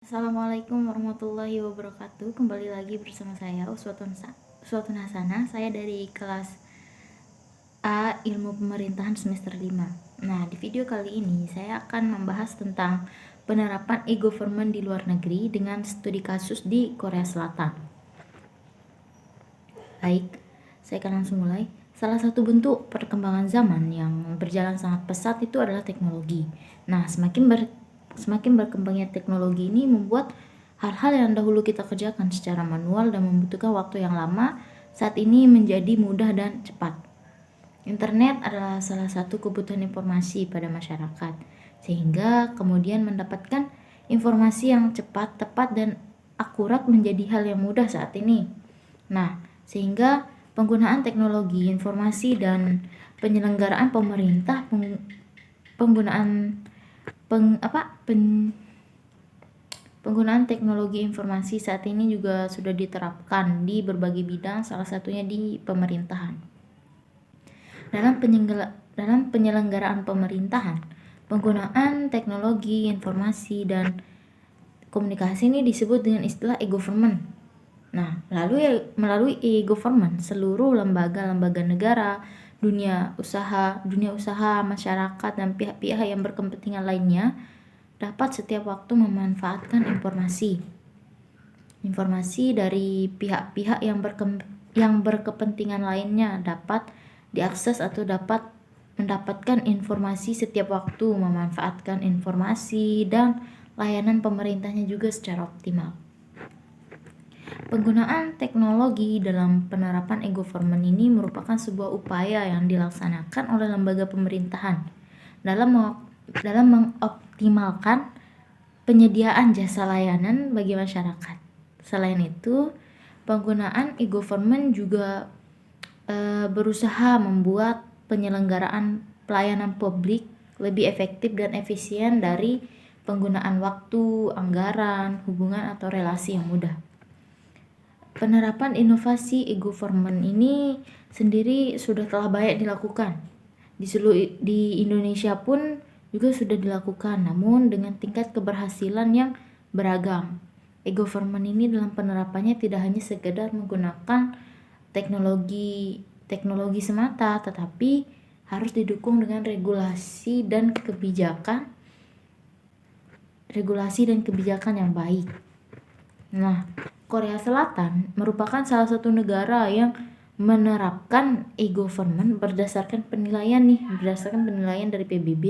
Assalamualaikum warahmatullahi wabarakatuh. Kembali lagi bersama saya Uswatun Hasanah. Saya dari kelas A Ilmu Pemerintahan semester 5. Nah, di video kali ini saya akan membahas tentang penerapan e-government di luar negeri dengan studi kasus di Korea Selatan. Baik, saya akan langsung mulai. Salah satu bentuk perkembangan zaman yang berjalan sangat pesat itu adalah teknologi. Nah, semakin berkembangnya teknologi ini membuat hal-hal yang dahulu kita kerjakan secara manual dan membutuhkan waktu yang lama saat ini menjadi mudah dan cepat. Internet adalah salah satu kebutuhan informasi pada masyarakat, sehingga kemudian mendapatkan informasi yang cepat, tepat, dan akurat menjadi hal yang mudah saat ini. Nah, sehingga penggunaan teknologi informasi dan penyelenggaraan pemerintah penggunaan teknologi informasi saat ini juga sudah diterapkan di berbagai bidang, salah satunya di pemerintahan. Dalam penyelenggaraan pemerintahan, penggunaan teknologi informasi dan komunikasi ini disebut dengan istilah e-government. Nah, melalui e-government, seluruh lembaga-lembaga negara, dunia usaha, masyarakat, dan pihak-pihak yang berkepentingan lainnya dapat setiap waktu memanfaatkan informasi dari pihak-pihak yang berkepentingan lainnya dapat diakses atau dapat mendapatkan informasi setiap waktu, memanfaatkan informasi dan layanan pemerintahnya juga secara optimal. Penggunaan teknologi dalam penerapan e-government ini merupakan sebuah upaya yang dilaksanakan oleh lembaga pemerintahan dalam mengoptimalkan penyediaan jasa layanan bagi masyarakat. Selain itu, penggunaan e-government juga berusaha membuat penyelenggaraan pelayanan publik lebih efektif dan efisien dari penggunaan waktu, anggaran, hubungan, atau relasi yang mudah. Penerapan inovasi e-government ini sendiri sudah telah banyak dilakukan. Di Indonesia pun juga sudah dilakukan, namun dengan tingkat keberhasilan yang beragam. E-government ini dalam penerapannya tidak hanya sekedar menggunakan teknologi semata, tetapi harus didukung dengan regulasi dan kebijakan yang baik. Nah, Korea Selatan merupakan salah satu negara yang menerapkan e-government berdasarkan penilaian dari PBB.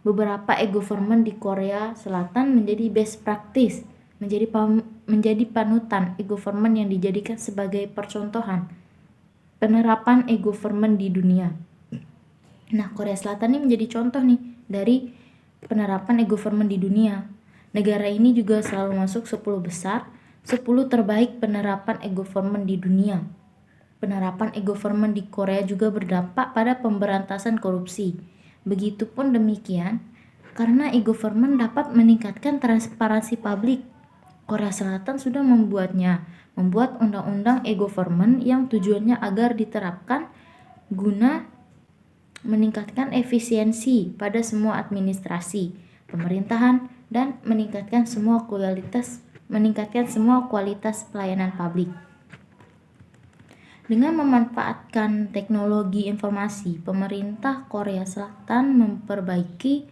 Beberapa e-government di Korea Selatan menjadi best practice, menjadi panutan e-government yang dijadikan sebagai percontohan penerapan e-government di dunia. Nah, Korea Selatan ini menjadi contoh nih dari penerapan e-government di dunia. Negara ini juga selalu masuk 10 besar, 10 terbaik penerapan e-government di dunia. Penerapan e-government di Korea juga berdampak pada pemberantasan korupsi. Begitupun demikian, karena e-government dapat meningkatkan transparansi publik. Korea Selatan sudah membuat undang-undang e-government yang tujuannya agar diterapkan guna meningkatkan efisiensi pada semua administrasi pemerintahan dan meningkatkan semua kualitas pelayanan publik. Dengan memanfaatkan teknologi informasi, pemerintah Korea Selatan memperbaiki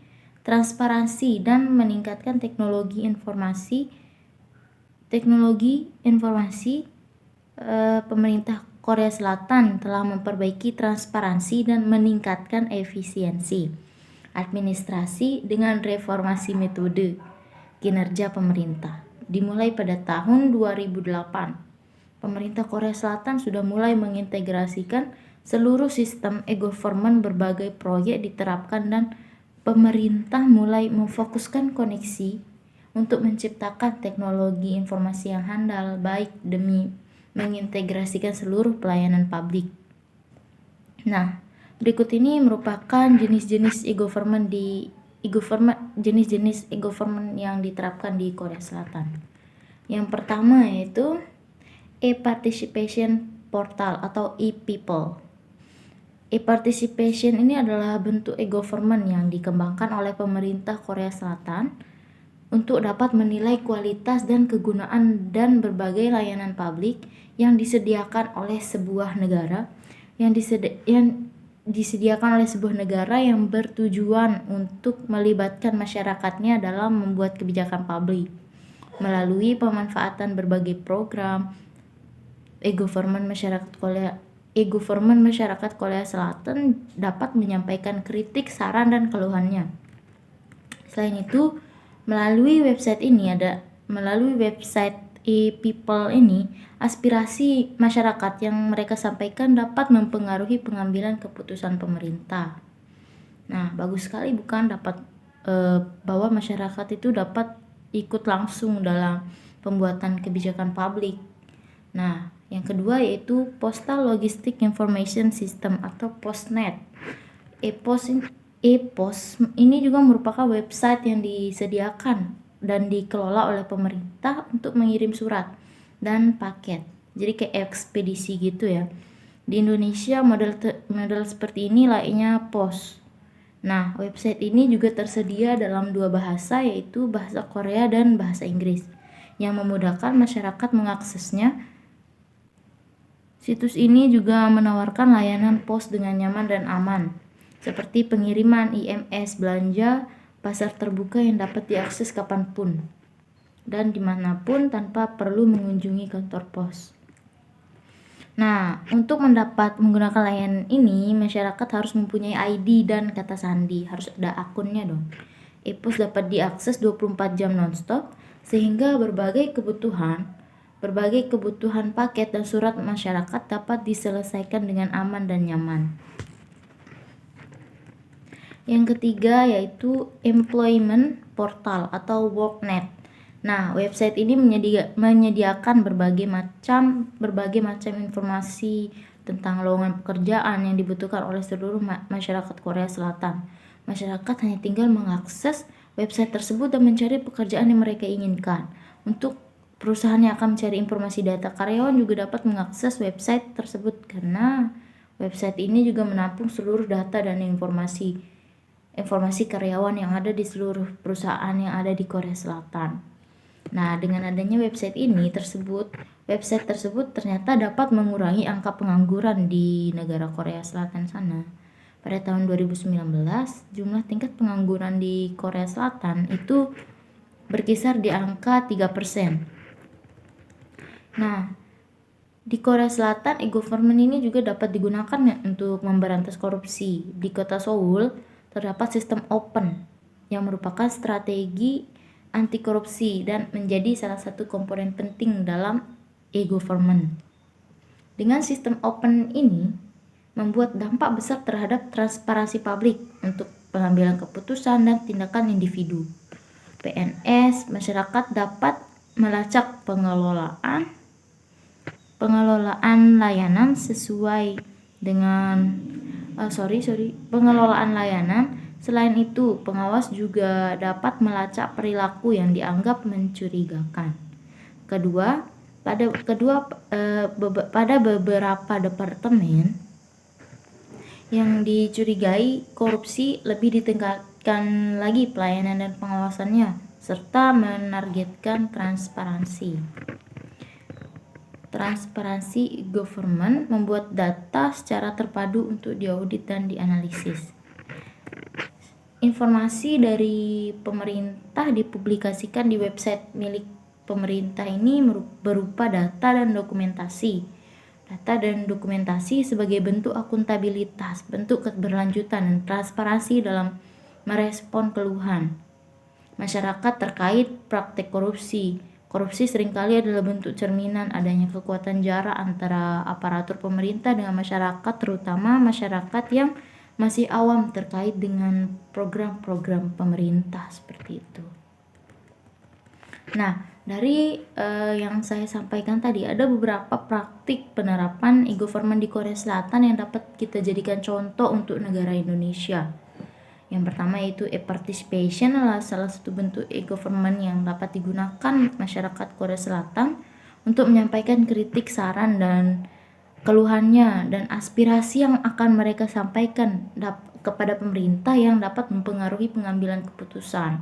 transparansi dan meningkatkan teknologi informasi. Pemerintah Korea Selatan telah memperbaiki transparansi dan meningkatkan efisiensi administrasi dengan reformasi metode kinerja pemerintah. Dimulai pada tahun 2008, pemerintah Korea Selatan sudah mulai mengintegrasikan seluruh sistem e-government, berbagai proyek diterapkan, dan pemerintah mulai memfokuskan koneksi untuk menciptakan teknologi informasi yang handal, baik demi mengintegrasikan seluruh pelayanan publik. Nah, berikut ini merupakan jenis-jenis e-government yang diterapkan di Korea Selatan. Yang pertama yaitu e-participation portal atau e-people. E-participation ini adalah bentuk e-government yang dikembangkan oleh pemerintah Korea Selatan untuk dapat menilai kualitas dan kegunaan dan berbagai layanan publik yang disediakan oleh sebuah negara yang disediakan oleh sebuah negara yang bertujuan untuk melibatkan masyarakatnya dalam membuat kebijakan publik melalui pemanfaatan berbagai program e-government masyarakat Korea Selatan dapat menyampaikan kritik, saran, dan keluhannya. Selain itu, melalui website e-people ini, aspirasi masyarakat yang mereka sampaikan dapat mempengaruhi pengambilan keputusan pemerintah. Nah, bagus sekali bukan bahwa masyarakat itu dapat ikut langsung dalam pembuatan kebijakan publik. Nah, yang kedua yaitu Postal Logistic Information System atau POSNet. E-Pos ini juga merupakan website yang disediakan dan dikelola oleh pemerintah untuk mengirim surat dan paket. Jadi kayak ekspedisi gitu ya. Di Indonesia model seperti ini layaknya pos. Nah, website ini juga tersedia dalam 2 bahasa yaitu bahasa Korea dan bahasa Inggris yang memudahkan masyarakat mengaksesnya. Situs ini juga menawarkan layanan pos dengan nyaman dan aman, seperti pengiriman IMS belanja, pasar terbuka yang dapat diakses kapanpun dan dimanapun tanpa perlu mengunjungi kantor pos. Nah, untuk menggunakan layanan ini, masyarakat harus mempunyai ID dan kata sandi, harus ada akunnya dong. E-Pos dapat diakses 24 jam nonstop, sehingga berbagai kebutuhan paket dan surat masyarakat dapat diselesaikan dengan aman dan nyaman. Yang ketiga yaitu Employment Portal atau WorkNet. Nah, website ini menyediakan berbagai macam informasi tentang lowongan pekerjaan yang dibutuhkan oleh seluruh masyarakat Korea Selatan. Masyarakat hanya tinggal mengakses website tersebut dan mencari pekerjaan yang mereka inginkan. Untuk perusahaan yang akan mencari informasi data karyawan juga dapat mengakses website tersebut karena website ini juga menampung seluruh data dan informasi karyawan yang ada di seluruh perusahaan yang ada di Korea Selatan. Nah, dengan adanya website tersebut ternyata dapat mengurangi angka pengangguran di negara Korea Selatan sana. Pada tahun 2019, jumlah tingkat pengangguran di Korea Selatan itu berkisar di angka 3%. Nah, di Korea Selatan e-government ini juga dapat digunakan untuk memberantas korupsi. Di kota Seoul terdapat sistem open yang merupakan strategi anti korupsi dan menjadi salah satu komponen penting dalam e-government. Dengan sistem open ini membuat dampak besar terhadap transparansi publik untuk pengambilan keputusan dan tindakan individu. PNS, masyarakat dapat melacak pengelolaan layanan sesuai dengan pengelolaan layanan. Selain itu, pengawas juga dapat melacak perilaku yang dianggap mencurigakan. Pada beberapa departemen yang dicurigai korupsi lebih ditingkatkan lagi pelayanan dan pengawasannya serta menargetkan transparansi. Transparansi government membuat data secara terpadu untuk diaudit dan dianalisis. Informasi dari pemerintah dipublikasikan di website milik pemerintah ini berupa data dan dokumentasi. Data dan dokumentasi sebagai bentuk akuntabilitas, bentuk keberlanjutan dan transparansi dalam merespon keluhan masyarakat terkait praktek korupsi. Korupsi seringkali adalah bentuk cerminan adanya kekuatan jarak antara aparatur pemerintah dengan masyarakat, terutama masyarakat yang masih awam terkait dengan program-program pemerintah seperti itu. Nah, dari yang saya sampaikan tadi ada beberapa praktik penerapan e-government di Korea Selatan yang dapat kita jadikan contoh untuk negara Indonesia. Yang pertama yaitu e-participation adalah salah satu bentuk e-government yang dapat digunakan masyarakat Korea Selatan untuk menyampaikan kritik, saran, dan keluhannya dan aspirasi yang akan mereka sampaikan kepada pemerintah yang dapat mempengaruhi pengambilan keputusan.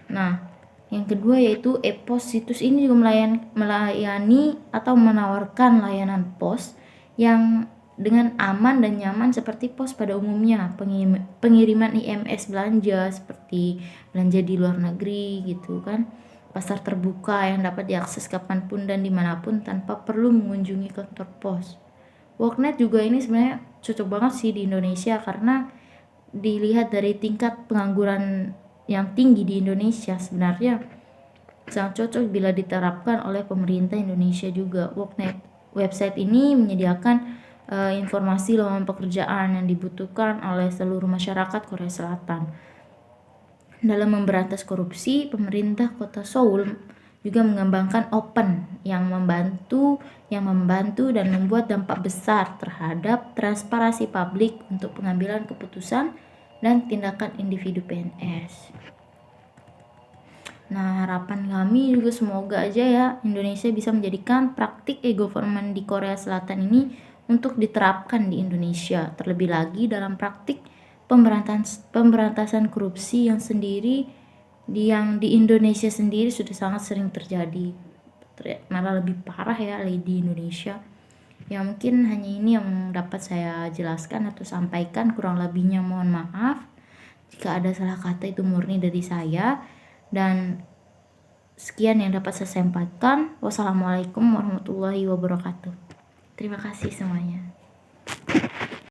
Nah, yang kedua yaitu e-pos. Situs ini juga melayani atau menawarkan layanan pos yang dengan aman dan nyaman seperti pos pada umumnya. Pengiriman IMS belanja seperti belanja di luar negeri gitu kan. Pasar terbuka yang dapat diakses kapanpun dan dimanapun tanpa perlu mengunjungi kantor pos. Worknet juga ini sebenarnya cocok banget sih di Indonesia karena dilihat dari tingkat pengangguran yang tinggi di Indonesia, sebenarnya sangat cocok bila diterapkan oleh pemerintah Indonesia juga. Worknet website ini menyediakan informasi lowongan pekerjaan yang dibutuhkan oleh seluruh masyarakat Korea Selatan. Dalam memberantas korupsi, pemerintah kota Seoul juga mengembangkan Open yang membantu dan membuat dampak besar terhadap transparansi publik untuk pengambilan keputusan dan tindakan individu PNS. Nah, harapan kami juga semoga aja ya Indonesia bisa menjadikan praktik e-government di Korea Selatan ini untuk diterapkan di Indonesia. Terlebih lagi dalam praktik pemberantasan korupsi yang di Indonesia sendiri sudah sangat sering terjadi. Malah lebih parah ya di Indonesia. Ya mungkin hanya ini yang dapat saya jelaskan atau sampaikan, kurang lebihnya mohon maaf. Jika ada salah kata itu murni dari saya. Dan sekian yang dapat saya sampaikan. Wassalamualaikum warahmatullahi wabarakatuh. Terima kasih semuanya.